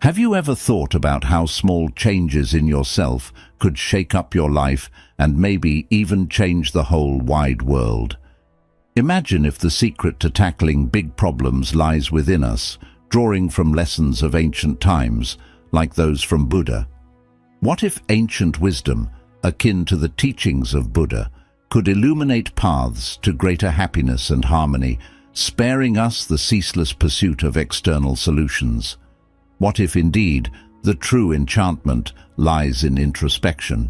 Have you ever thought about how small changes in yourself could shake up your life and maybe even change the whole wide world? Imagine if the secret to tackling big problems lies within us, drawing from lessons of ancient times, like those from Buddha. What if ancient wisdom, akin to the teachings of Buddha, could illuminate paths to greater happiness and harmony, sparing us the ceaseless pursuit of external solutions? What if indeed the true enchantment lies in introspection?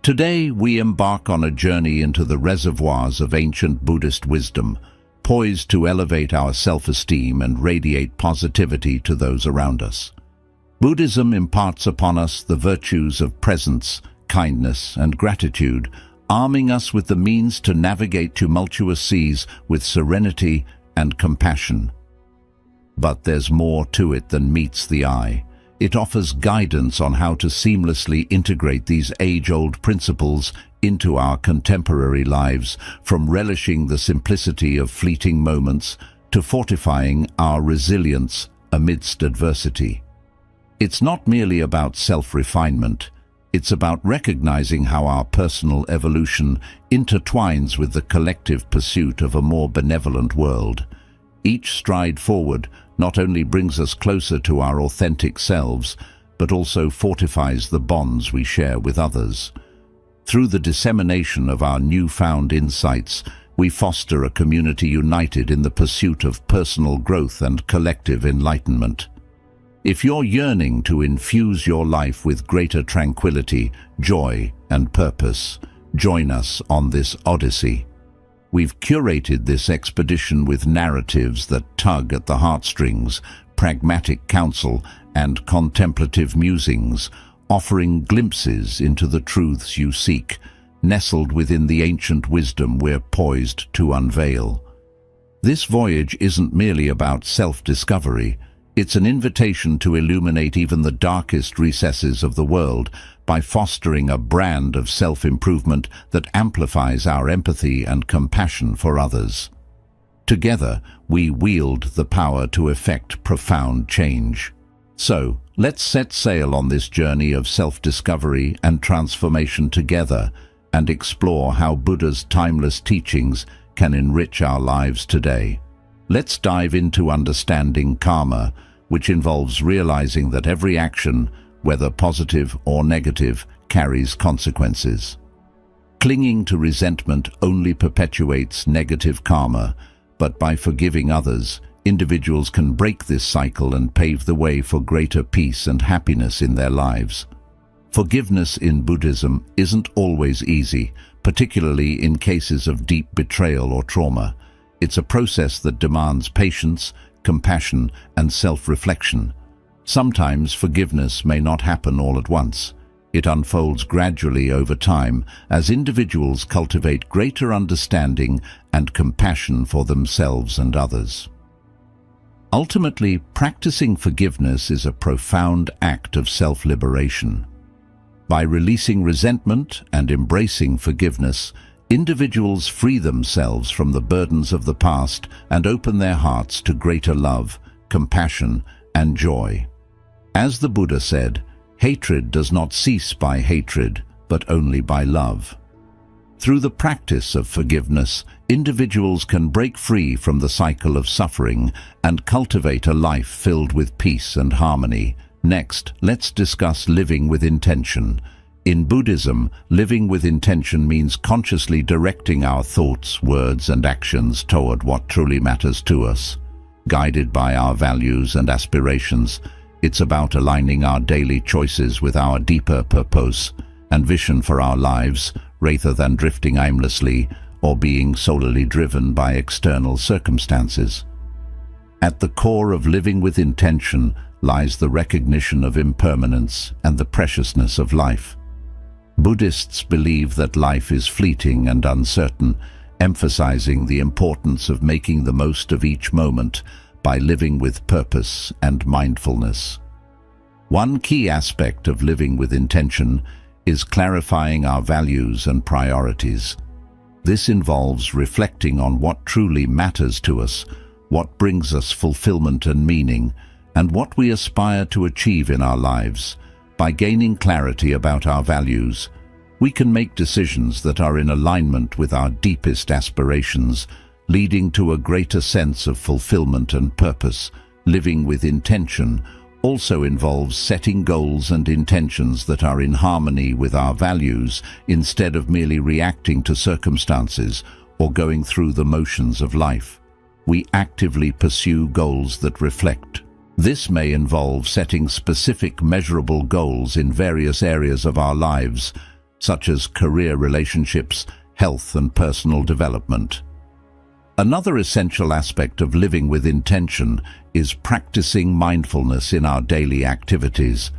Today we embark on a journey into the reservoirs of ancient Buddhist wisdom, poised to elevate our self-esteem and radiate positivity to those around us. Buddhism imparts upon us the virtues of presence, kindness, and gratitude, arming us with the means to navigate tumultuous seas with serenity and compassion. But there's more to it than meets the eye. It offers guidance on how to seamlessly integrate these age-old principles into our contemporary lives, from relishing the simplicity of fleeting moments to fortifying our resilience amidst adversity. It's not merely about self-refinement. It's about recognizing how our personal evolution intertwines with the collective pursuit of a more benevolent world. Each stride forward not only brings us closer to our authentic selves, but also fortifies the bonds we share with others. Through the dissemination of our newfound insights, we foster a community united in the pursuit of personal growth and collective enlightenment. If you're yearning to infuse your life with greater tranquility, joy, and purpose, join us on this odyssey. We've curated this expedition with narratives that tug at the heartstrings, pragmatic counsel, and contemplative musings, offering glimpses into the truths you seek, nestled within the ancient wisdom we're poised to unveil. This voyage isn't merely about self-discovery. It's an invitation to illuminate even the darkest recesses of the world by fostering a brand of self-improvement that amplifies our empathy and compassion for others. Together, we wield the power to effect profound change. So, let's set sail on this journey of self-discovery and transformation together and explore how Buddha's timeless teachings can enrich our lives today. Let's dive into understanding karma, which involves realizing that every action, whether positive or negative, carries consequences. Clinging to resentment only perpetuates negative karma, but by forgiving others, individuals can break this cycle and pave the way for greater peace and happiness in their lives. Forgiveness in Buddhism isn't always easy, particularly in cases of deep betrayal or trauma. It's a process that demands patience, compassion, and self-reflection. Sometimes forgiveness may not happen all at once. It unfolds gradually over time as individuals cultivate greater understanding and compassion for themselves and others. Ultimately, practicing forgiveness is a profound act of self-liberation. By releasing resentment and embracing forgiveness, individuals free themselves from the burdens of the past and open their hearts to greater love, compassion, and joy. As the Buddha said, hatred does not cease by hatred, but only by love. Through the practice of forgiveness, individuals can break free from the cycle of suffering and cultivate a life filled with peace and harmony. Next, let's discuss living with intention. In Buddhism, living with intention means consciously directing our thoughts, words, and actions toward what truly matters to us. Guided by our values and aspirations, it's about aligning our daily choices with our deeper purpose and vision for our lives, rather than drifting aimlessly or being solely driven by external circumstances. At the core of living with intention lies the recognition of impermanence and the preciousness of life. Buddhists believe that life is fleeting and uncertain, emphasizing the importance of making the most of each moment by living with purpose and mindfulness. One key aspect of living with intention is clarifying our values and priorities. This involves reflecting on what truly matters to us, what brings us fulfillment and meaning, and what we aspire to achieve in our lives. By gaining clarity about our values, we can make decisions that are in alignment with our deepest aspirations, leading to a greater sense of fulfillment and purpose. Living with intention also involves setting goals and intentions that are in harmony with our values, instead of merely reacting to circumstances or going through the motions of life. We actively pursue goals that reflect. This may involve setting specific measurable goals in various areas of our lives, such as career, relationships, health, and personal development. Another essential aspect of living with intention is practicing mindfulness in our daily activities.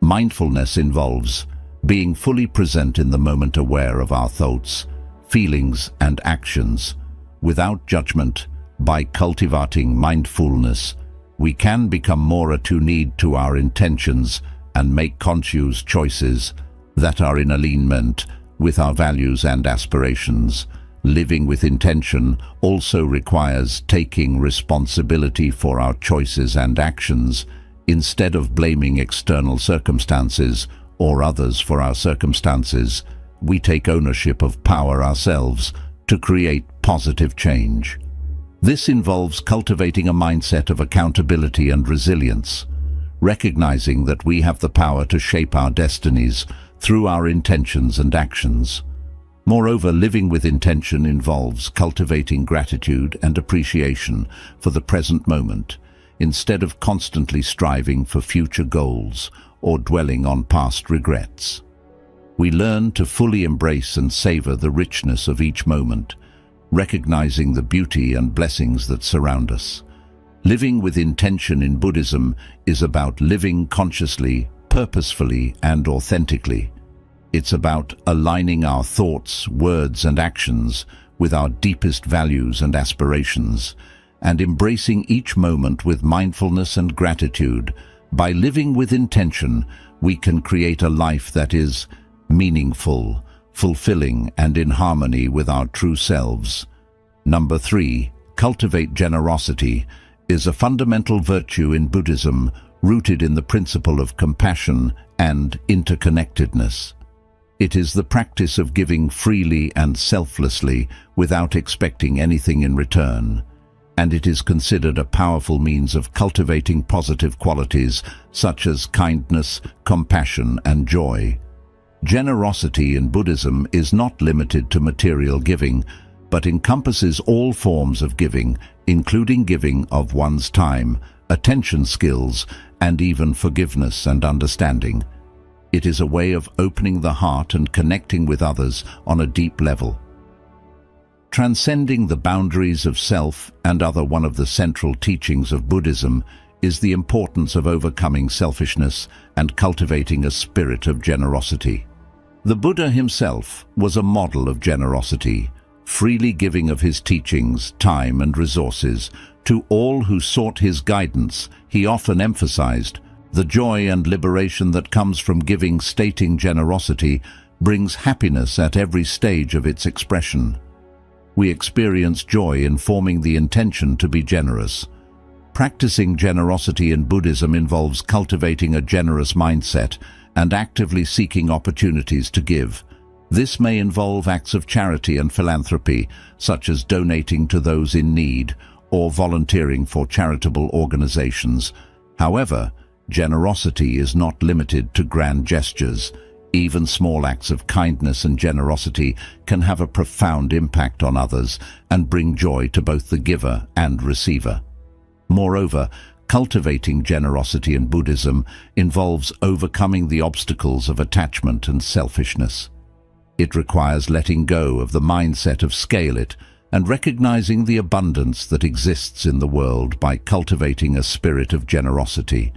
Mindfulness involves being fully present in the moment, aware of our thoughts, feelings, and actions, without judgment. By cultivating mindfulness, we can become more attuned to our intentions and make conscious choices that are in alignment with our values and aspirations. Living with intention also requires taking responsibility for our choices and actions, instead of blaming external circumstances or others for our circumstances. We take ownership of power ourselves to create positive change. This involves cultivating a mindset of accountability and resilience, recognizing that we have the power to shape our destinies through our intentions and actions. Moreover, living with intention involves cultivating gratitude and appreciation for the present moment, instead of constantly striving for future goals or dwelling on past regrets. We learn to fully embrace and savor the richness of each moment, recognizing the beauty and blessings that surround us. Living with intention in Buddhism is about living consciously, purposefully, and authentically. It's about aligning our thoughts, words, and actions with our deepest values and aspirations, and embracing each moment with mindfulness and gratitude. By living with intention, we can create a life that is meaningful, fulfilling, and in harmony with our true selves. Number 3, cultivate generosity is a fundamental virtue in Buddhism, rooted in the principle of compassion and interconnectedness. It is the practice of giving freely and selflessly without expecting anything in return, and it is considered a powerful means of cultivating positive qualities such as kindness, compassion, and joy. Generosity in Buddhism is not limited to material giving, but encompasses all forms of giving, including giving of one's time, attention, skills, and even forgiveness and understanding. It is a way of opening the heart and connecting with others on a deep level. Transcending the boundaries of self and other. One of the central teachings of Buddhism is the importance of overcoming selfishness and cultivating a spirit of generosity. The Buddha himself was a model of generosity, freely giving of his teachings, time, and resources to all who sought his guidance. He often emphasized the joy and liberation that comes from giving, stating generosity brings happiness at every stage of its expression. We experience joy in forming the intention to be generous. Practicing generosity in Buddhism involves cultivating a generous mindset and actively seeking opportunities to give. This may involve acts of charity and philanthropy, such as donating to those in need or volunteering for charitable organizations. However, generosity is not limited to grand gestures. Even small acts of kindness and generosity can have a profound impact on others and bring joy to both the giver and receiver. Moreover, cultivating generosity in Buddhism involves overcoming the obstacles of attachment and selfishness. It requires letting go of the mindset of scale it and recognizing the abundance that exists in the world. By cultivating a spirit of generosity,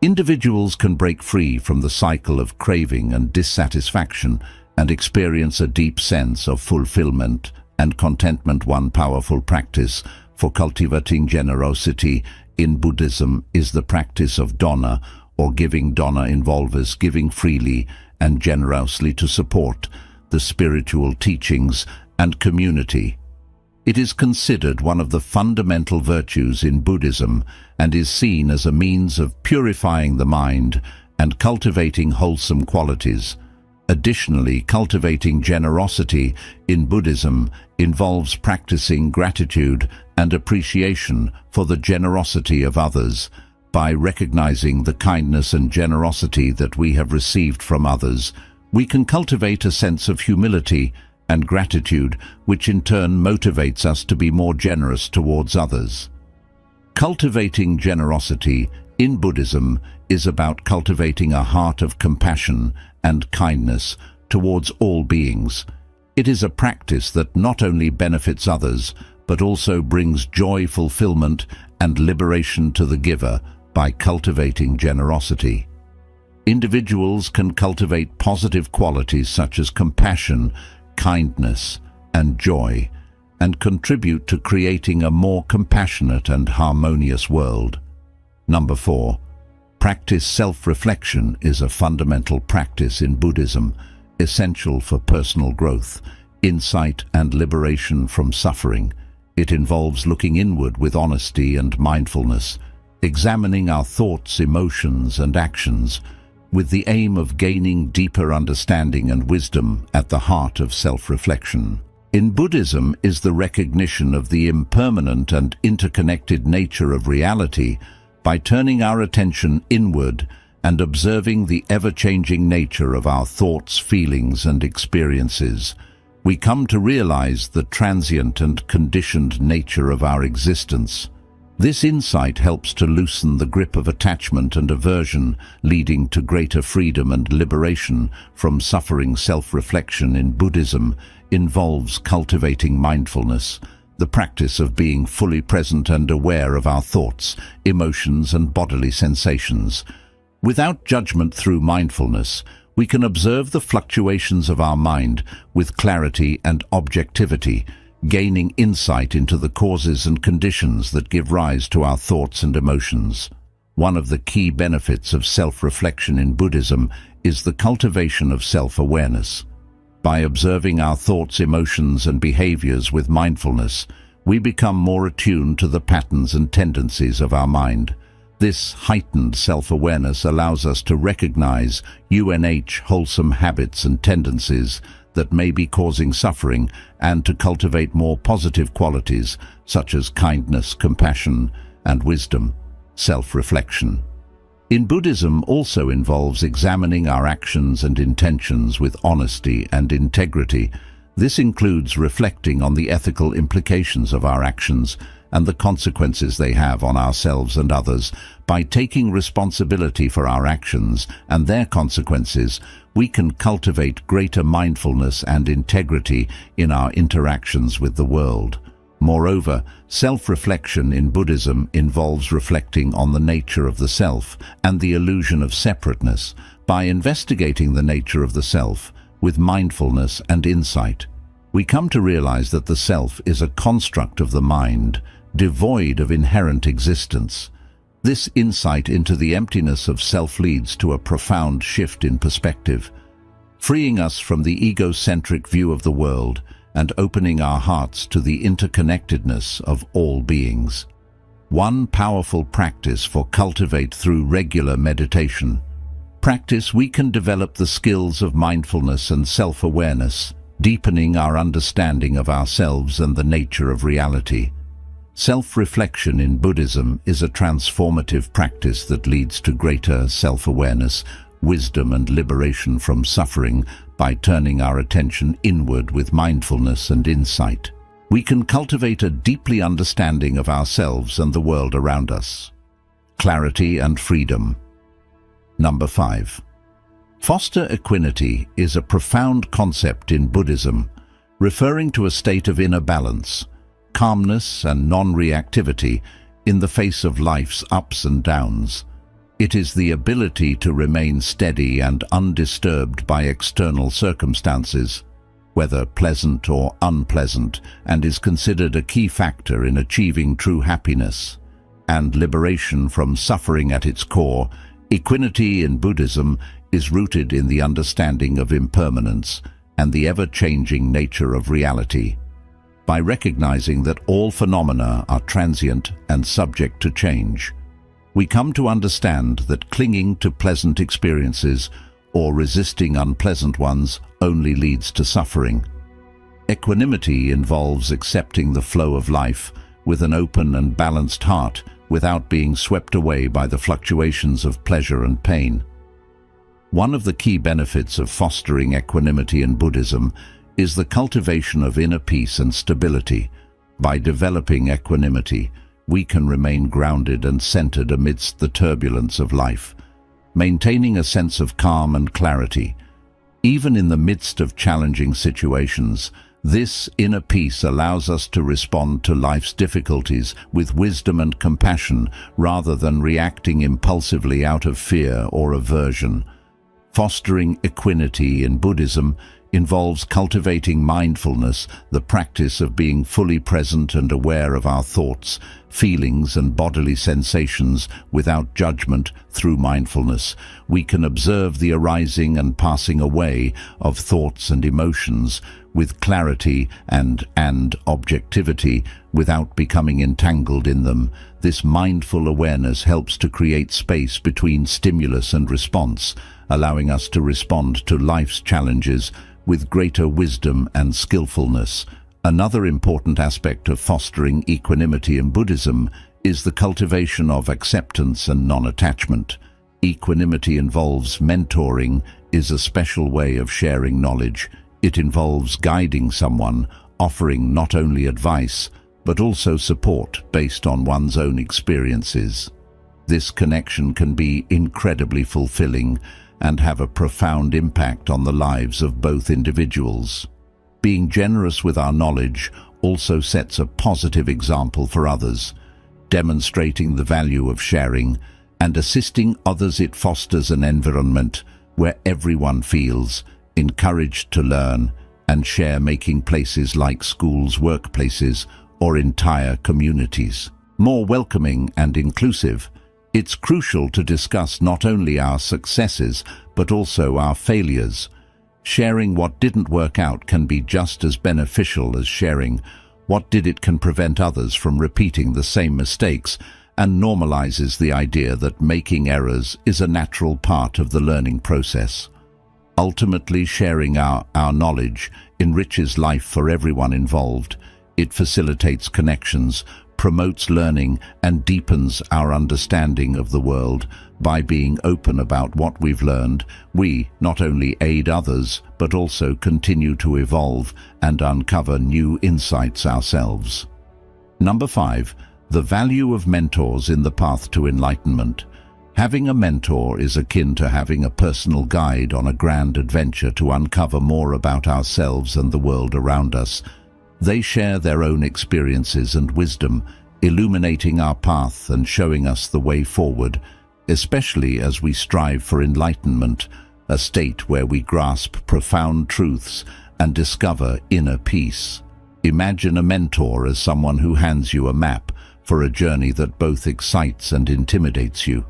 individuals can break free from the cycle of craving and dissatisfaction and experience a deep sense of fulfillment and contentment. One powerful practice for cultivating generosity in Buddhism is the practice of dana, or giving. Dana involves giving freely and generously to support the spiritual teachings and community. It is considered one of the fundamental virtues in Buddhism and is seen as a means of purifying the mind and cultivating wholesome qualities. Additionally, cultivating generosity in Buddhism involves practicing gratitude and appreciation for the generosity of others. By recognizing the kindness and generosity that we have received from others, we can cultivate a sense of humility and gratitude, which in turn motivates us to be more generous towards others. Cultivating generosity in Buddhism is about cultivating a heart of compassion and kindness towards all beings. It is a practice that not only benefits others, but also brings joy, fulfillment, and liberation to the giver by cultivating generosity. Individuals can cultivate positive qualities such as compassion, kindness, and joy, and contribute to creating a more compassionate and harmonious world. Number 4. Practice self-reflection is a fundamental practice in Buddhism, essential for personal growth, insight, and liberation from suffering. It involves looking inward with honesty and mindfulness, examining our thoughts, emotions, and actions, with the aim of gaining deeper understanding and wisdom at the heart of self-reflection. In Buddhism is the recognition of the impermanent and interconnected nature of reality. By turning our attention inward and observing the ever-changing nature of our thoughts, feelings, and experiences, we come to realize the transient and conditioned nature of our existence. This insight helps to loosen the grip of attachment and aversion, leading to greater freedom and liberation from suffering. Self-reflection in Buddhism involves cultivating mindfulness, the practice of being fully present and aware of our thoughts, emotions, and bodily sensations. Without judgment, through mindfulness, we can observe the fluctuations of our mind with clarity and objectivity, gaining insight into the causes and conditions that give rise to our thoughts and emotions. One of the key benefits of self-reflection in Buddhism is the cultivation of self-awareness. By observing our thoughts, emotions, and behaviors with mindfulness, we become more attuned to the patterns and tendencies of our mind. This heightened self-awareness allows us to recognize wholesome habits and tendencies that may be causing suffering, and to cultivate more positive qualities such as kindness, compassion, and wisdom. Self-reflection in Buddhism also involves examining our actions and intentions with honesty and integrity. This includes reflecting on the ethical implications of our actions and the consequences they have on ourselves and others. By taking responsibility for our actions and their consequences, we can cultivate greater mindfulness and integrity in our interactions with the world. Moreover, self-reflection in Buddhism involves reflecting on the nature of the self and the illusion of separateness. By investigating the nature of the self with mindfulness and insight, we come to realize that the self is a construct of the mind, devoid of inherent existence. This insight into the emptiness of self leads to a profound shift in perspective, freeing us from the egocentric view of the world and opening our hearts to the interconnectedness of all beings. One powerful practice for cultivate through regular meditation. Practice, we can develop the skills of mindfulness and self-awareness, deepening our understanding of ourselves and the nature of reality. Self-reflection in Buddhism is a transformative practice that leads to greater self-awareness, wisdom, and liberation from suffering. By turning our attention inward with mindfulness and insight, we can cultivate a deeply understanding of ourselves and the world around us. Clarity and freedom. Number 5. Foster equanimity is a profound concept in Buddhism, referring to a state of inner balance, calmness, and non-reactivity in the face of life's ups and downs. It is the ability to remain steady and undisturbed by external circumstances, whether pleasant or unpleasant, and is considered a key factor in achieving true happiness and liberation from suffering. At its core, equanimity in Buddhism is rooted in the understanding of impermanence and the ever-changing nature of reality. by recognizing that all phenomena are transient and subject to change. We come to understand that clinging to pleasant experiences or resisting unpleasant ones only leads to suffering. Equanimity involves accepting the flow of life with an open and balanced heart without being swept away by the fluctuations of pleasure and pain. One of the key benefits of fostering equanimity in Buddhism is the cultivation of inner peace and stability. By developing equanimity, we can remain grounded and centered amidst the turbulence of life, maintaining a sense of calm and clarity. Even in the midst of challenging situations, this inner peace allows us to respond to life's difficulties with wisdom and compassion rather than reacting impulsively out of fear or aversion. Fostering equanimity in Buddhism involves cultivating mindfulness, the practice of being fully present and aware of our thoughts, feelings and bodily sensations without judgment. Through mindfulness, we can observe the arising and passing away of thoughts and emotions with clarity and objectivity without becoming entangled in them. This mindful awareness helps to create space between stimulus and response, allowing us to respond to life's challenges with greater wisdom and skillfulness. Another important aspect of fostering equanimity in Buddhism is the cultivation of acceptance and non-attachment. Equanimity involves mentoring, is a special way of sharing knowledge. It involves guiding someone, offering not only advice, but also support based on one's own experiences. This connection can be incredibly fulfilling and have a profound impact on the lives of both individuals. Being generous with our knowledge also sets a positive example for others, demonstrating the value of sharing and assisting others. It fosters an environment where everyone feels encouraged to learn and share, making places like schools, workplaces, or entire communities more welcoming and inclusive. It's crucial to discuss not only our successes, but also our failures. Sharing what didn't work out can be just as beneficial as sharing what did. It can prevent others from repeating the same mistakes and normalizes the idea that making errors is a natural part of the learning process. Ultimately, sharing our knowledge enriches life for everyone involved. It facilitates connections, promotes learning, and deepens our understanding of the world. By being open about what we've learned, we not only aid others, but also continue to evolve and uncover new insights ourselves. Number 5. The value of mentors in the path to enlightenment. Having a mentor is akin to having a personal guide on a grand adventure to uncover more about ourselves and the world around us. They share their own experiences and wisdom, illuminating our path and showing us the way forward, especially as we strive for enlightenment, a state where we grasp profound truths and discover inner peace. Imagine a mentor as someone who hands you a map for a journey that both excites and intimidates you.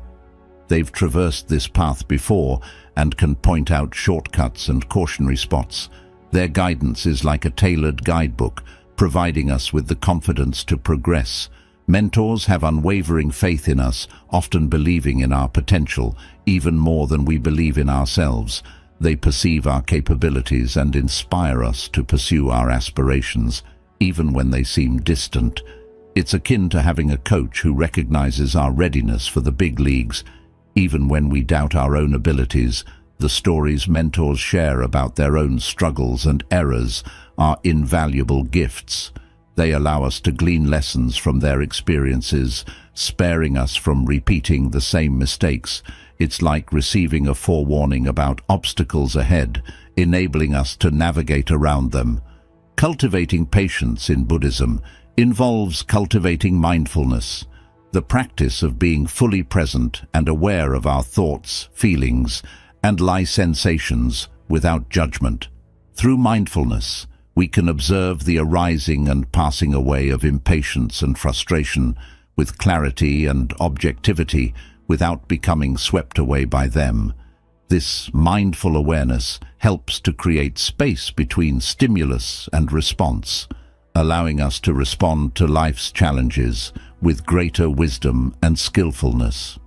They've traversed this path before and can point out shortcuts and cautionary spots. Their guidance is like a tailored guidebook, providing us with the confidence to progress. Mentors have unwavering faith in us, often believing in our potential, even more than we believe in ourselves. They perceive our capabilities and inspire us to pursue our aspirations, even when they seem distant. It's akin to having a coach who recognizes our readiness for the big leagues. Even when we doubt our own abilities, the stories mentors share about their own struggles and errors are invaluable gifts. They allow us to glean lessons from their experiences, sparing us from repeating the same mistakes. It's like receiving a forewarning about obstacles ahead, enabling us to navigate around them. Cultivating patience in Buddhism involves cultivating mindfulness, the practice of being fully present and aware of our thoughts, feelings, and life sensations without judgment. Through mindfulness, we can observe the arising and passing away of impatience and frustration with clarity and objectivity without becoming swept away by them. This mindful awareness helps to create space between stimulus and response, allowing us to respond to life's challenges with greater wisdom and skillfulness.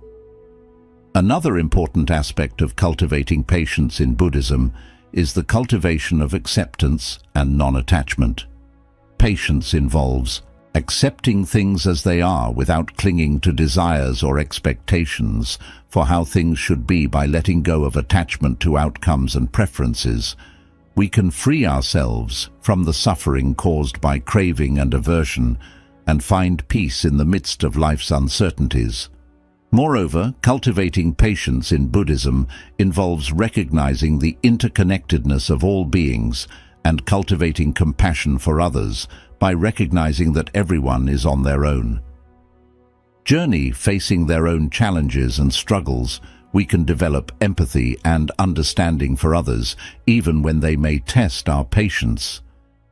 Another important aspect of cultivating patience in Buddhism is the cultivation of acceptance and non-attachment. Patience involves accepting things as they are without clinging to desires or expectations for how things should be. By letting go of attachment to outcomes and preferences, we can free ourselves from the suffering caused by craving and aversion and find peace in the midst of life's uncertainties. Moreover, cultivating patience in Buddhism involves recognizing the interconnectedness of all beings and cultivating compassion for others by recognizing that everyone is on their own journey, facing their own challenges and struggles. We can develop empathy and understanding for others, even when they may test our patience.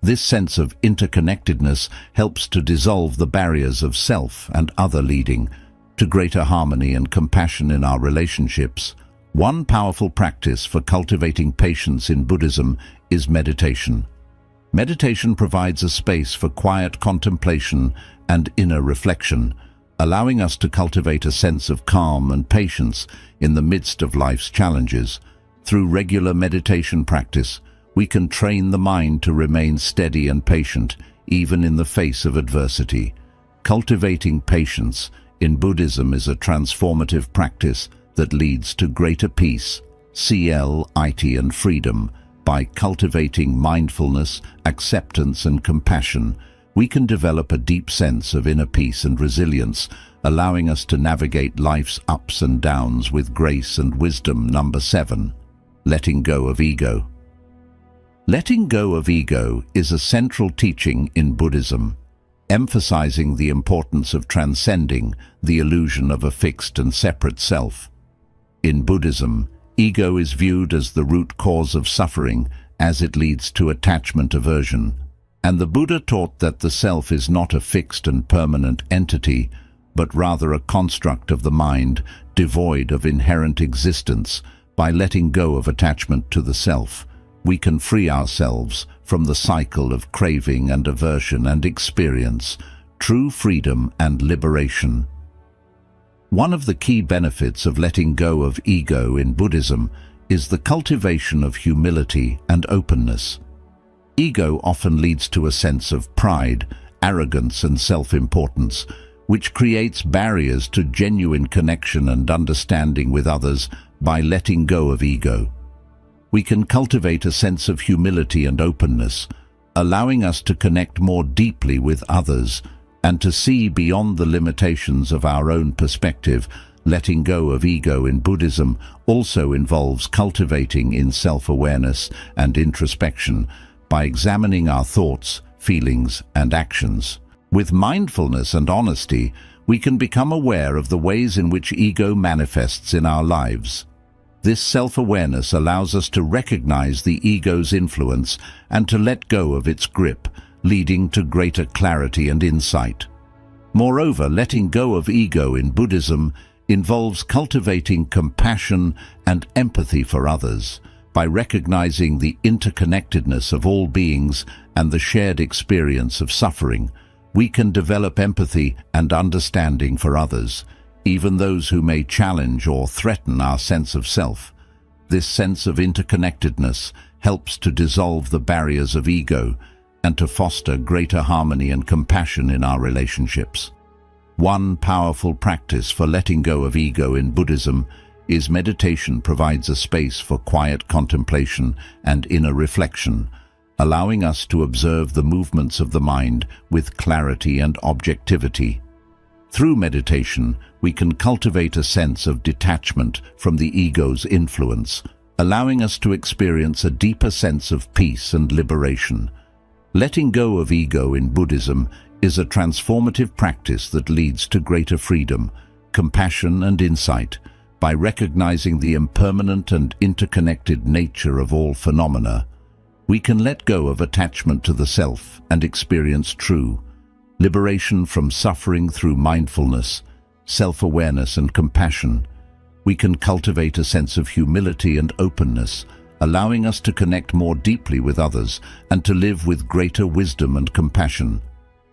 This sense of interconnectedness helps to dissolve the barriers of self and other, leading to greater harmony and compassion in our relationships. One powerful practice for cultivating patience in Buddhism is meditation. Meditation provides a space for quiet contemplation and inner reflection, allowing us to cultivate a sense of calm and patience in the midst of life's challenges. Through regular meditation practice, we can train the mind to remain steady and patient, even in the face of adversity. Cultivating patience in Buddhism is a transformative practice that leads to greater peace, and freedom. By cultivating mindfulness, acceptance, and compassion, we can develop a deep sense of inner peace and resilience, allowing us to navigate life's ups and downs with grace and wisdom. Number 7. Letting go of ego. Letting go of ego is a central teaching in Buddhism, emphasizing the importance of transcending the illusion of a fixed and separate self. In Buddhism, ego is viewed as the root cause of suffering, as it leads to attachment aversion. And the Buddha taught that the self is not a fixed and permanent entity, but rather a construct of the mind, devoid of inherent existence. By letting go of attachment to the self, we can free ourselves from the cycle of craving and aversion and experience true freedom and liberation. One of the key benefits of letting go of ego in Buddhism is the cultivation of humility and openness. Ego often leads to a sense of pride, arrogance, and self-importance, which creates barriers to genuine connection and understanding with others. By letting go of ego, we can cultivate a sense of humility and openness, allowing us to connect more deeply with others and to see beyond the limitations of our own perspective. Letting go of ego in Buddhism also involves cultivating in self-awareness and introspection by examining our thoughts, feelings, and actions. With mindfulness and honesty, we can become aware of the ways in which ego manifests in our lives. This self-awareness allows us to recognize the ego's influence and to let go of its grip, leading to greater clarity and insight. Moreover, letting go of ego in Buddhism involves cultivating compassion and empathy for others. By recognizing the interconnectedness of all beings and the shared experience of suffering, we can develop empathy and understanding for others, even those who may challenge or threaten our sense of self. This sense of interconnectedness helps to dissolve the barriers of ego and to foster greater harmony and compassion in our relationships. One powerful practice for letting go of ego in Buddhism is meditation. Provides a space for quiet contemplation and inner reflection, allowing us to observe the movements of the mind with clarity and objectivity. Through meditation, we can cultivate a sense of detachment from the ego's influence, allowing us to experience a deeper sense of peace and liberation. Letting go of ego in Buddhism is a transformative practice that leads to greater freedom, compassion, and insight. By recognizing the impermanent and interconnected nature of all phenomena, we can let go of attachment to the self and experience true liberation from suffering. Through mindfulness, self-awareness, and compassion, we can cultivate a sense of humility and openness, allowing us to connect more deeply with others and to live with greater wisdom and compassion.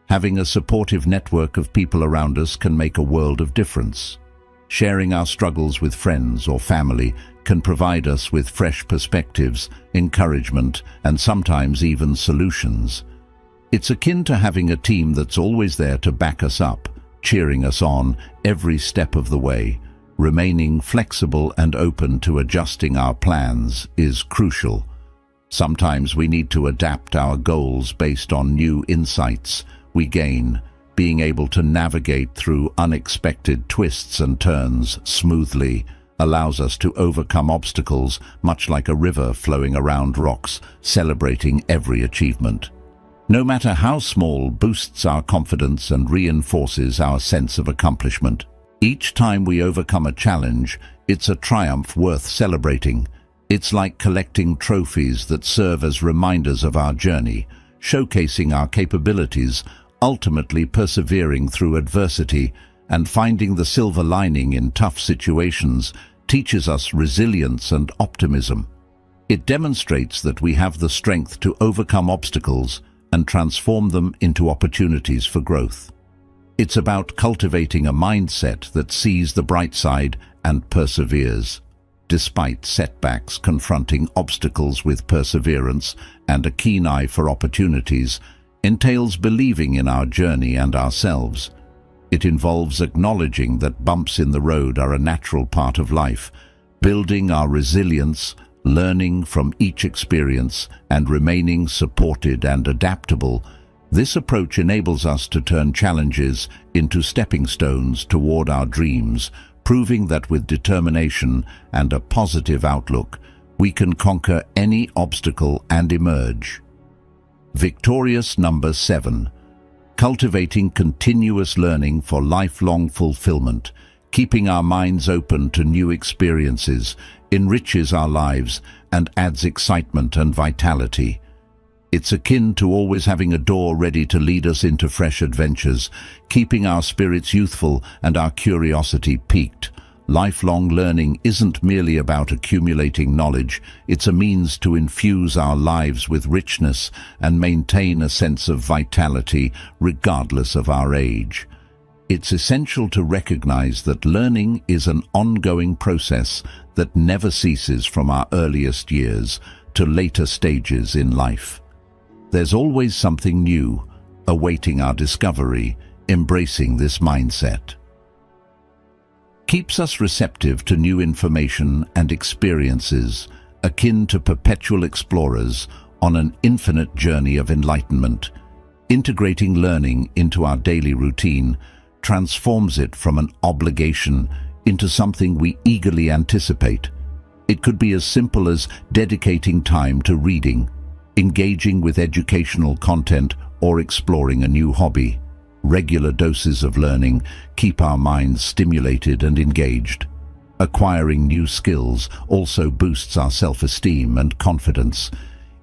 Having a supportive network of people around us can make a world of difference. Sharing our struggles with friends or family can provide us with fresh perspectives, encouragement, and sometimes even solutions. It's akin to having a team that's always there to back us up, cheering us on every step of the way. Remaining flexible and open to adjusting our plans is crucial. Sometimes we need to adapt our goals based on new insights we gain. Being able to navigate through unexpected twists and turns smoothly allows us to overcome obstacles, much like a river flowing around rocks, celebrating every achievement. No matter how small, boosts our confidence and reinforces our sense of accomplishment. Each time we overcome a challenge, it's a triumph worth celebrating. It's like collecting trophies that serve as reminders of our journey, showcasing our capabilities, ultimately persevering through adversity, and finding the silver lining in tough situations teaches us resilience and optimism. It demonstrates that we have the strength to overcome obstacles and transform them into opportunities for growth. It's about cultivating a mindset that sees the bright side and perseveres. Despite setbacks, confronting obstacles with perseverance and a keen eye for opportunities entails believing in our journey and ourselves. It involves acknowledging that bumps in the road are a natural part of life, building our resilience, learning from each experience, and remaining supported and adaptable. This approach enables us to turn challenges into stepping stones toward our dreams, proving that with determination and a positive outlook, we can conquer any obstacle and emerge. Victorious number 7. Cultivating continuous learning for lifelong fulfillment. Keeping our minds open to new experiences enriches our lives and adds excitement and vitality. It's akin to always having a door ready to lead us into fresh adventures, keeping our spirits youthful and our curiosity piqued. Lifelong learning isn't merely about accumulating knowledge, it's a means to infuse our lives with richness and maintain a sense of vitality regardless of our age. It's essential to recognize that learning is an ongoing process that never ceases from our earliest years to later stages in life. There's always something new, awaiting our discovery. Embracing this mindset keeps us receptive to new information and experiences, akin to perpetual explorers on an infinite journey of enlightenment. Integrating learning into our daily routine transforms it from an obligation into something we eagerly anticipate. It could be as simple as dedicating time to reading, engaging with educational content, or exploring a new hobby. Regular doses of learning keep our minds stimulated and engaged. Acquiring new skills also boosts our self-esteem and confidence.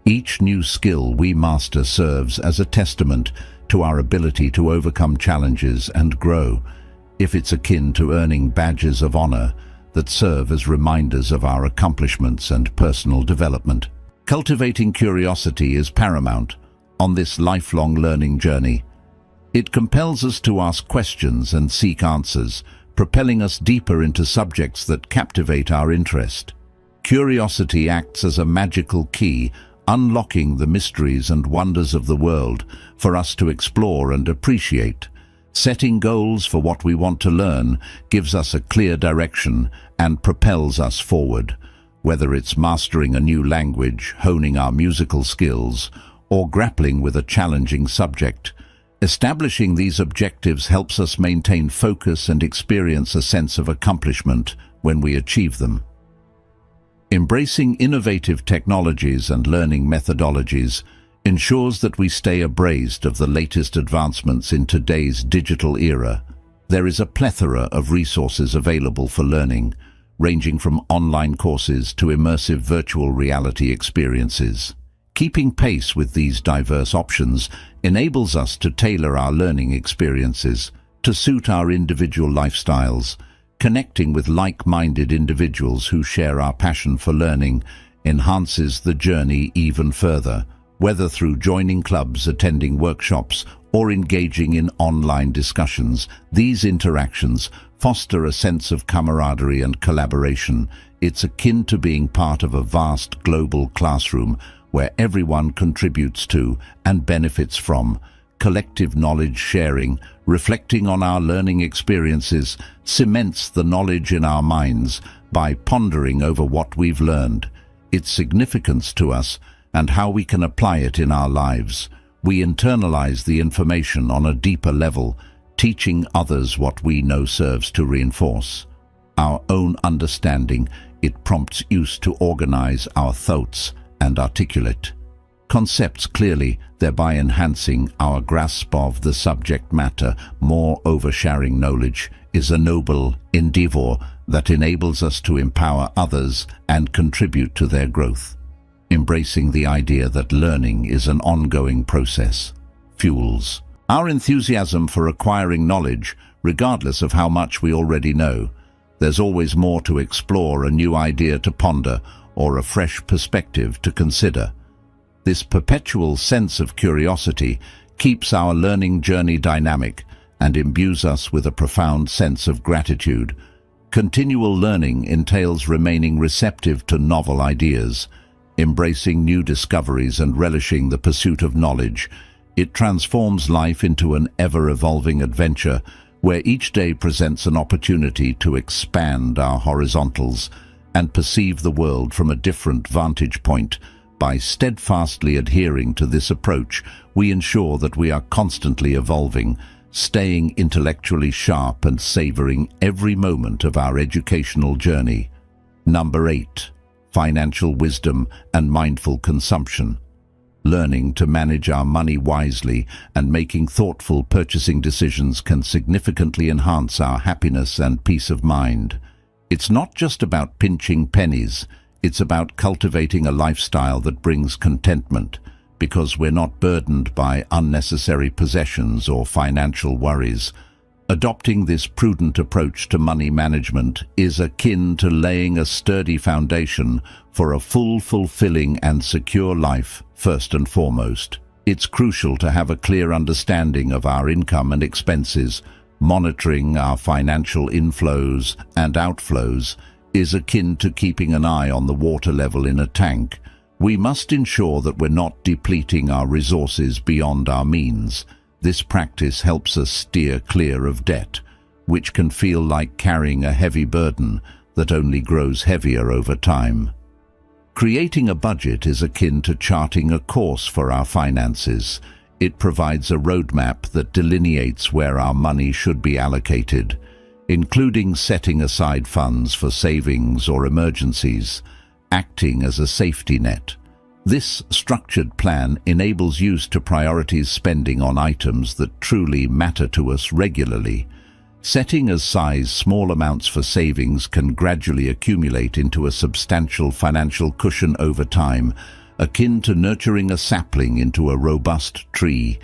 Each new skill we master serves as a testament to our ability to overcome challenges and grow. If it's akin to earning badges of honor that serve as reminders of our accomplishments and personal development. Cultivating curiosity is paramount on this lifelong learning journey. It compels us to ask questions and seek answers, propelling us deeper into subjects that captivate our interest. Curiosity acts as a magical key, unlocking the mysteries and wonders of the world for us to explore and appreciate. Setting goals for what we want to learn gives us a clear direction and propels us forward. Whether it's mastering a new language, honing our musical skills, or grappling with a challenging subject, establishing these objectives helps us maintain focus and experience a sense of accomplishment when we achieve them. Embracing innovative technologies and learning methodologies ensures that we stay abreast of the latest advancements in today's digital era. There is a plethora of resources available for learning, ranging from online courses to immersive virtual reality experiences. Keeping pace with these diverse options enables us to tailor our learning experiences to suit our individual lifestyles. Connecting with like-minded individuals who share our passion for learning enhances the journey even further, whether through joining clubs, attending workshops, or engaging in online discussions. These interactions foster a sense of camaraderie and collaboration. It's akin to being part of a vast global classroom where everyone contributes to and benefits from. Collective knowledge sharing, reflecting on our learning experiences, cements the knowledge in our minds by pondering over what we've learned, its significance to us, and how we can apply it in our lives. We internalize the information on a deeper level, teaching others what we know serves to reinforce our own understanding. It prompts use to organize our thoughts and articulate concepts clearly, thereby enhancing our grasp of the subject matter. Moreover, sharing knowledge is a noble endeavor that enables us to empower others and contribute to their growth. Embracing the idea that learning is an ongoing process fuels our enthusiasm for acquiring knowledge, regardless of how much we already know. There's always more to explore, a new idea to ponder, or a fresh perspective to consider. This perpetual sense of curiosity keeps our learning journey dynamic and imbues us with a profound sense of gratitude. Continual learning entails remaining receptive to novel ideas, embracing new discoveries and relishing the pursuit of knowledge. It transforms life into an ever-evolving adventure where each day presents an opportunity to expand our horizontals and perceive the world from a different vantage point. By steadfastly adhering to this approach, we ensure that we are constantly evolving, staying intellectually sharp and savoring every moment of our educational journey. Number 8. Financial wisdom and mindful consumption. Learning to manage our money wisely and making thoughtful purchasing decisions can significantly enhance our happiness and peace of mind. It's not just about pinching pennies, it's about cultivating a lifestyle that brings contentment, because we're not burdened by unnecessary possessions or financial worries. Adopting this prudent approach to money management is akin to laying a sturdy foundation for a fulfilling and secure life. First and foremost, it's crucial to have a clear understanding of our income and expenses. Monitoring our financial inflows and outflows is akin to keeping an eye on the water level in a tank. We must ensure that we're not depleting our resources beyond our means. This practice helps us steer clear of debt, which can feel like carrying a heavy burden that only grows heavier over time. Creating a budget is akin to charting a course for our finances. It provides a roadmap that delineates where our money should be allocated, including setting aside funds for savings or emergencies, acting as a safety net. This structured plan enables use to prioritize spending on items that truly matter to us regularly. Setting aside small amounts for savings can gradually accumulate into a substantial financial cushion over time, akin to nurturing a sapling into a robust tree.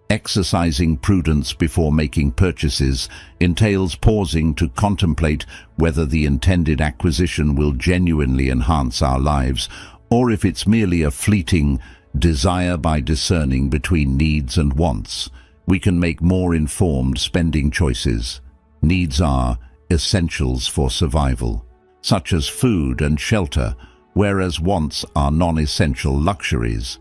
Exercising prudence before making purchases entails pausing to contemplate whether the intended acquisition will genuinely enhance our lives, or if it's merely a fleeting desire. By discerning between needs and wants, we can make more informed spending choices. Needs are essentials for survival, such as food and shelter, whereas wants are non-essential luxuries.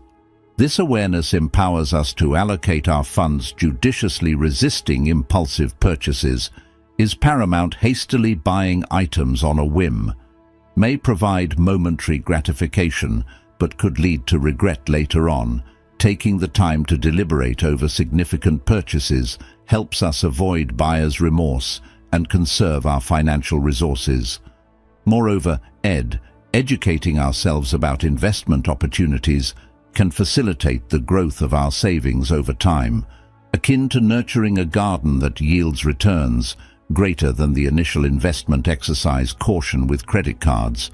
This awareness empowers us to allocate our funds judiciously. Resisting impulsive purchases is paramount. Hastily buying items on a whim may provide momentary gratification, but could lead to regret later on. Taking the time to deliberate over significant purchases helps us avoid buyer's remorse and conserve our financial resources. Moreover, educating ourselves about investment opportunities can facilitate the growth of our savings over time, akin to nurturing a garden that yields returns greater than the initial investment. Exercise caution with credit cards.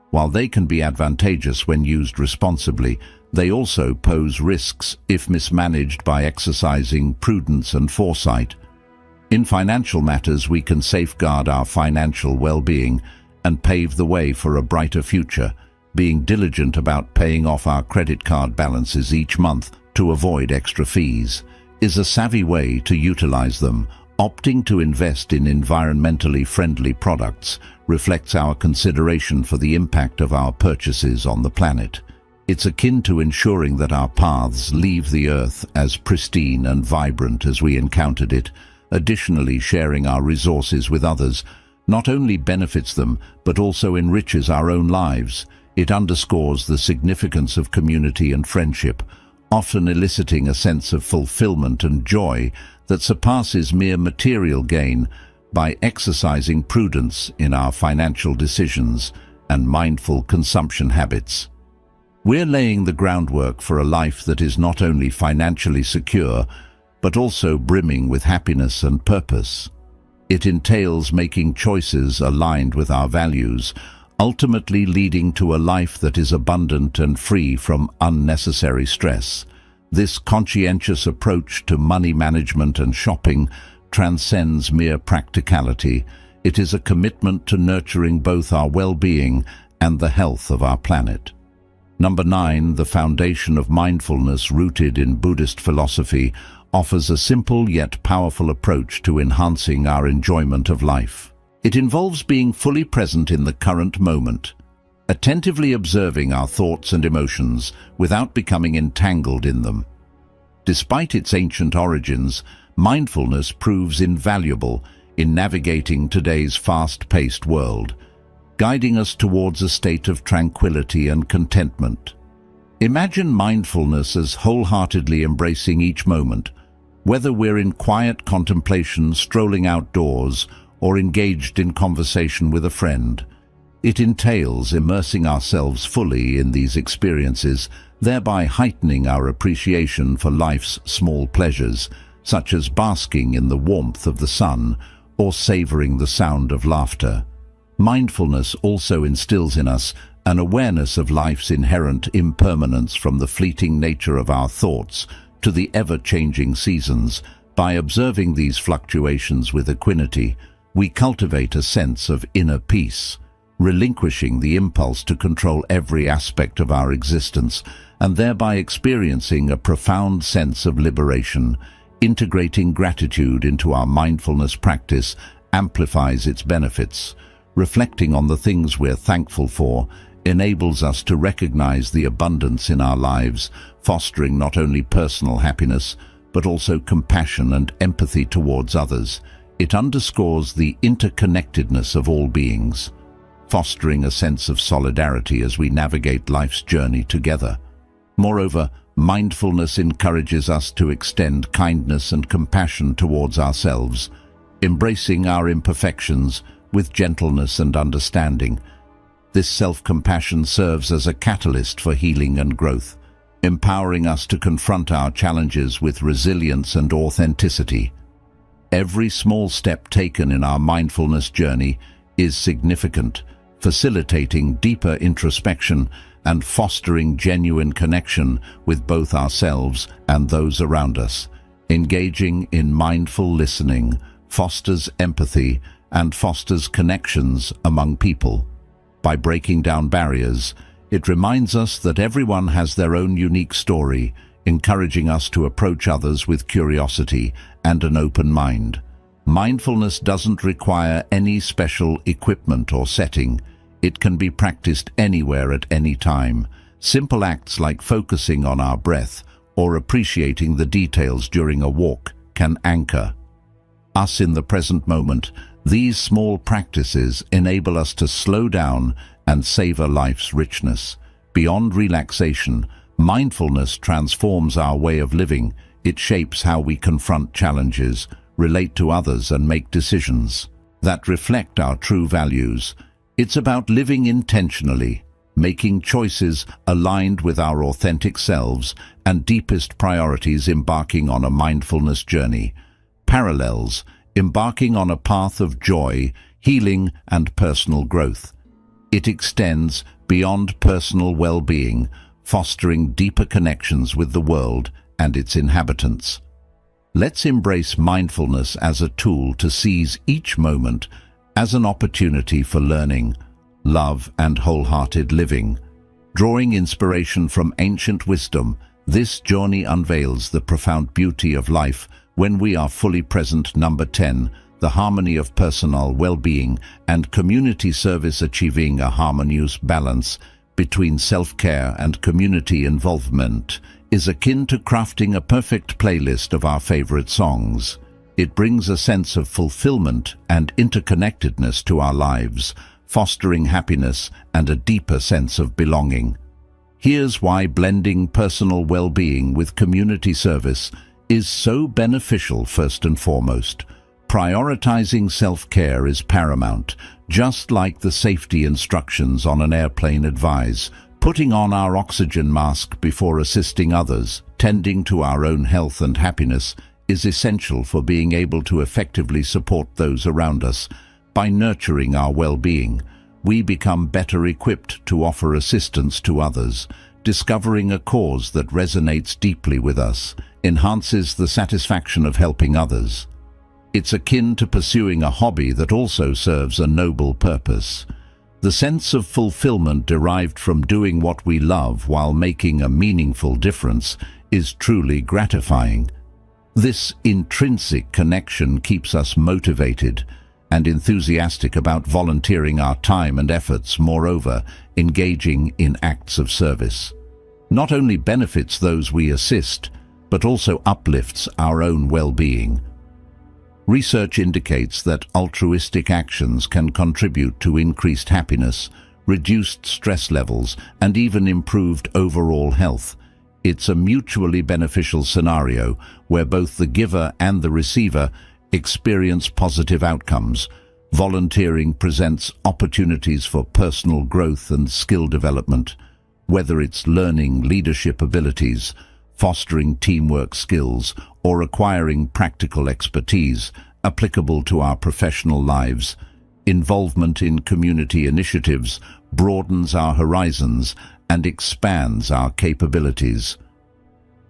While they can be advantageous when used responsibly, they also pose risks if mismanaged. By exercising prudence and foresight in financial matters, we can safeguard our financial well-being and pave the way for a brighter future. being diligent about paying off our credit card balances each month to avoid extra fees, is a savvy way to utilize them. Opting to invest in environmentally friendly products reflects our consideration for the impact of our purchases on the planet. It's akin to ensuring that our paths leave the earth as pristine and vibrant as we encountered it. Additionally, sharing our resources with others not only benefits them, but also enriches our own lives. It underscores the significance of community and friendship, often eliciting a sense of fulfillment and joy that surpasses mere material gain. By exercising prudence in our financial decisions and mindful consumption habits, we're laying the groundwork for a life that is not only financially secure, but also brimming with happiness and purpose. It entails making choices aligned with our values, ultimately leading to a life that is abundant and free from unnecessary stress. This conscientious approach to money management and shopping transcends mere practicality. It is a commitment to nurturing both our well-being and the health of our planet. Number 9, the foundation of mindfulness, rooted in Buddhist philosophy, offers a simple yet powerful approach to enhancing our enjoyment of life. It involves being fully present in the current moment, attentively observing our thoughts and emotions without becoming entangled in them. Despite its ancient origins, mindfulness proves invaluable in navigating today's fast-paced world, guiding us towards a state of tranquility and contentment. Imagine mindfulness as wholeheartedly embracing each moment, whether we're in quiet contemplation, strolling outdoors, or engaged in conversation with a friend. It entails immersing ourselves fully in these experiences, thereby heightening our appreciation for life's small pleasures, such as basking in the warmth of the sun or savoring the sound of laughter. Mindfulness also instills in us an awareness of life's inherent impermanence, from the fleeting nature of our thoughts to the ever-changing seasons. By observing these fluctuations with equanimity, we cultivate a sense of inner peace, relinquishing the impulse to control every aspect of our existence, and thereby experiencing a profound sense of liberation. Integrating gratitude into our mindfulness practice amplifies its benefits. Reflecting on the things we're thankful for enables us to recognize the abundance in our lives, fostering not only personal happiness, but also compassion and empathy towards others. It underscores the interconnectedness of all beings, fostering a sense of solidarity as we navigate life's journey together. Moreover, mindfulness encourages us to extend kindness and compassion towards ourselves, embracing our imperfections with gentleness and understanding. This self-compassion serves as a catalyst for healing and growth, empowering us to confront our challenges with resilience and authenticity. Every small step taken in our mindfulness journey is significant, facilitating deeper introspection and fostering genuine connection with both ourselves and those around us. Engaging in mindful listening fosters empathy and fosters connections among people. By breaking down barriers, it reminds us that everyone has their own unique story, encouraging us to approach others with curiosity and an open mind. Mindfulness doesn't require any special equipment or setting. It can be practiced anywhere at any time. Simple acts like focusing on our breath or appreciating the details during a walk can anchor us in the present moment. These small practices enable us to slow down and savor life's richness. Beyond relaxation, mindfulness transforms our way of living. It shapes how we confront challenges, relate to others, and make decisions that reflect our true values. It's about living intentionally, making choices aligned with our authentic selves and deepest priorities. Embarking on a mindfulness journey parallels embarking on a path of joy, healing, and personal growth. It extends beyond personal well-being, fostering deeper connections with the world and its inhabitants. Let's embrace mindfulness as a tool to seize each moment as an opportunity for learning, love, and wholehearted living. Drawing inspiration from ancient wisdom, this journey unveils the profound beauty of life when we are fully present. Number 10. The harmony of personal well-being and community service. Achieving a harmonious balance between self-care and community involvement is akin to crafting a perfect playlist of our favorite songs. It brings a sense of fulfillment and interconnectedness to our lives, fostering happiness and a deeper sense of belonging. Here's why blending personal well-being with community service is so beneficial. First and foremost, prioritizing self-care is paramount. Just like the safety instructions on an airplane advise, putting on our oxygen mask before assisting others, tending to our own health and happiness is essential for being able to effectively support those around us. By nurturing our well-being, we become better equipped to offer assistance to others. Discovering a cause that resonates deeply with us enhances the satisfaction of helping others. It's akin to pursuing a hobby that also serves a noble purpose. The sense of fulfillment derived from doing what we love while making a meaningful difference is truly gratifying. This intrinsic connection keeps us motivated and enthusiastic about volunteering our time and efforts. Moreover, engaging in acts of service not only benefits those we assist, but also uplifts our own well-being. Research indicates that altruistic actions can contribute to increased happiness, reduced stress levels, and even improved overall health. It's a mutually beneficial scenario where both the giver and the receiver experience positive outcomes. Volunteering presents opportunities for personal growth and skill development, whether it's learning leadership abilities, fostering teamwork skills, or acquiring practical expertise applicable to our professional lives. Involvement in community initiatives broadens our horizons and expands our capabilities.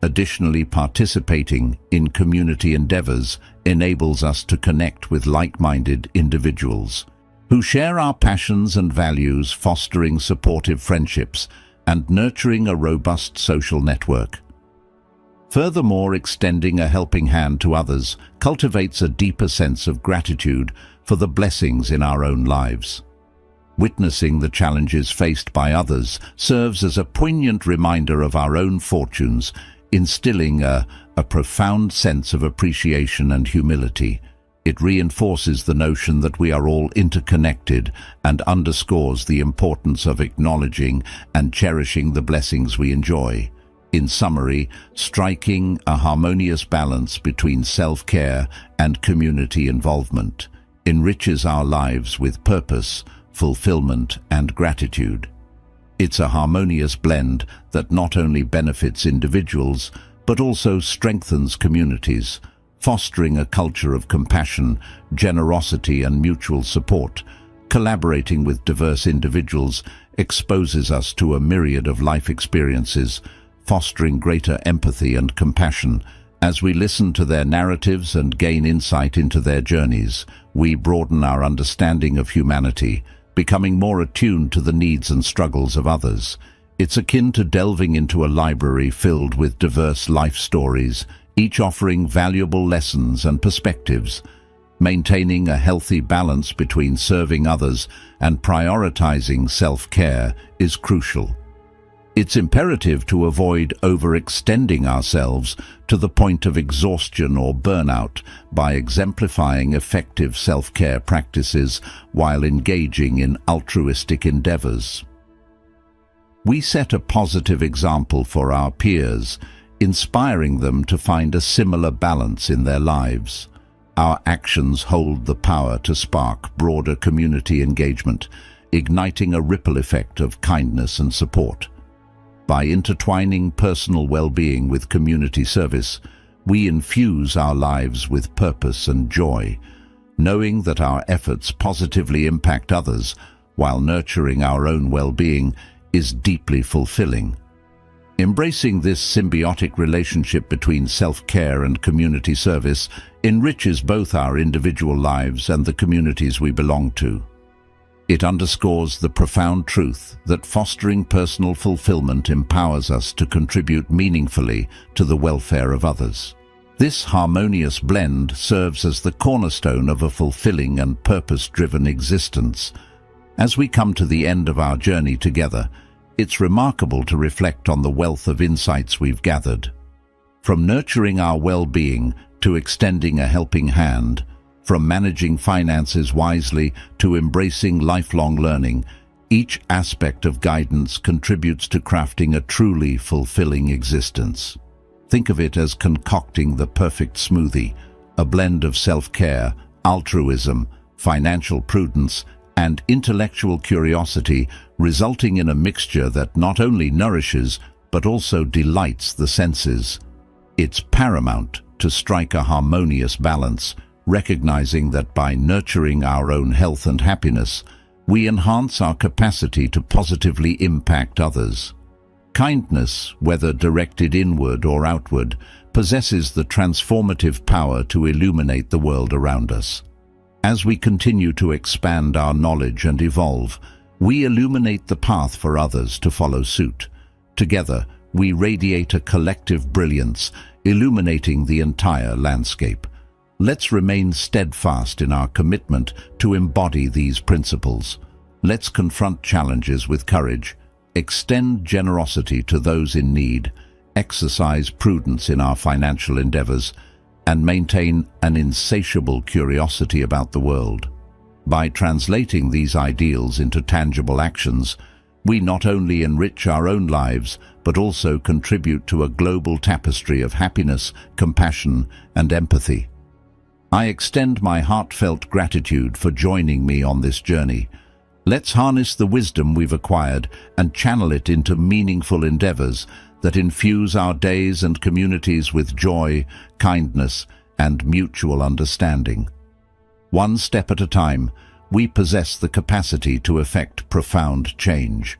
Additionally, participating in community endeavors enables us to connect with like-minded individuals who share our passions and values, fostering supportive friendships and nurturing a robust social network. Furthermore, extending a helping hand to others cultivates a deeper sense of gratitude for the blessings in our own lives. Witnessing the challenges faced by others serves as a poignant reminder of our own fortunes, instilling a profound sense of appreciation and humility. It reinforces the notion that we are all interconnected and underscores the importance of acknowledging and cherishing the blessings we enjoy. In summary, striking a harmonious balance between self-care and community involvement enriches our lives with purpose, fulfillment, and gratitude. It's a harmonious blend that not only benefits individuals, but also strengthens communities, fostering a culture of compassion, generosity, and mutual support. Collaborating with diverse individuals exposes us to a myriad of life experiences, fostering greater empathy and compassion. As we listen to their narratives and gain insight into their journeys, we broaden our understanding of humanity, becoming more attuned to the needs and struggles of others. It's akin to delving into a library filled with diverse life stories, each offering valuable lessons and perspectives. Maintaining a healthy balance between serving others and prioritizing self-care is crucial. It's imperative to avoid overextending ourselves to the point of exhaustion or burnout by exemplifying effective self-care practices while engaging in altruistic endeavors. We set a positive example for our peers, inspiring them to find a similar balance in their lives. Our actions hold the power to spark broader community engagement, igniting a ripple effect of kindness and support. By intertwining personal well-being with community service, we infuse our lives with purpose and joy, knowing that our efforts positively impact others while nurturing our own well-being is deeply fulfilling. Embracing this symbiotic relationship between self-care and community service enriches both our individual lives and the communities we belong to. It underscores the profound truth that fostering personal fulfillment empowers us to contribute meaningfully to the welfare of others. This harmonious blend serves as the cornerstone of a fulfilling and purpose-driven existence. As we come to the end of our journey together, it's remarkable to reflect on the wealth of insights we've gathered. From nurturing our well-being to extending a helping hand, from managing finances wisely to embracing lifelong learning, each aspect of guidance contributes to crafting a truly fulfilling existence. Think of it as concocting the perfect smoothie, a blend of self-care, altruism, financial prudence, and intellectual curiosity, resulting in a mixture that not only nourishes but also delights the senses. It's paramount to strike a harmonious balance, recognizing that by nurturing our own health and happiness, we enhance our capacity to positively impact others. Kindness, whether directed inward or outward, possesses the transformative power to illuminate the world around us. As we continue to expand our knowledge and evolve, we illuminate the path for others to follow suit. Together, we radiate a collective brilliance, illuminating the entire landscape. Let's remain steadfast in our commitment to embody these principles. Let's confront challenges with courage, extend generosity to those in need, exercise prudence in our financial endeavors, and maintain an insatiable curiosity about the world. By translating these ideals into tangible actions, we not only enrich our own lives, but also contribute to a global tapestry of happiness, compassion, and empathy. I extend my heartfelt gratitude for joining me on this journey. Let's harness the wisdom we've acquired and channel it into meaningful endeavors that infuse our days and communities with joy, kindness, and mutual understanding. One step at a time, we possess the capacity to effect profound change.